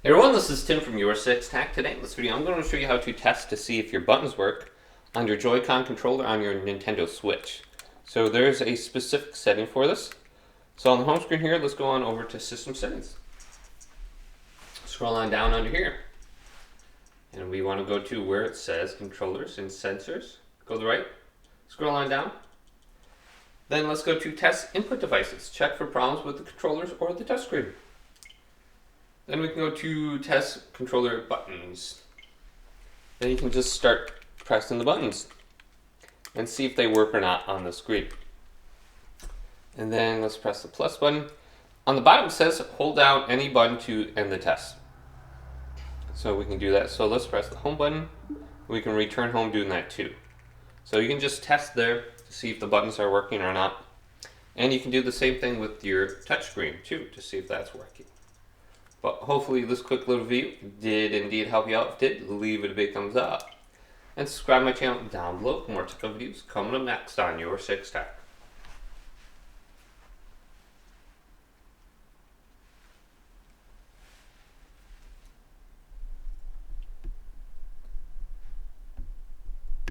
Hey everyone, this is Tim from Your Six Tac. Today in this video, I'm going to show you how to test to see if your buttons work on your Joy-Con controller on your Nintendo Switch. So there's a specific setting for this. So on the home screen here, let's go on over to System Settings. Scroll on down under here. And we want to go to where it says Controllers and Sensors. Go to the right. Scroll on down. Then let's go to Test Input Devices. Check for problems with the controllers or the touchscreen. Then we can go to Test Controller Buttons. Then you can just start pressing the buttons and see if they work or not on the screen. And then let's press the plus button. On the bottom it says hold down any button to end the test. So we can do that. So let's press the home button. We can return home doing that too. So you can just test there to see if the buttons are working or not. And you can do the same thing with your touchscreen too to see if that's working. But hopefully this quick little video did indeed help you out. If it did, leave it a big thumbs up. And subscribe to my channel down below for more tech videos coming up next on Your Six Tac.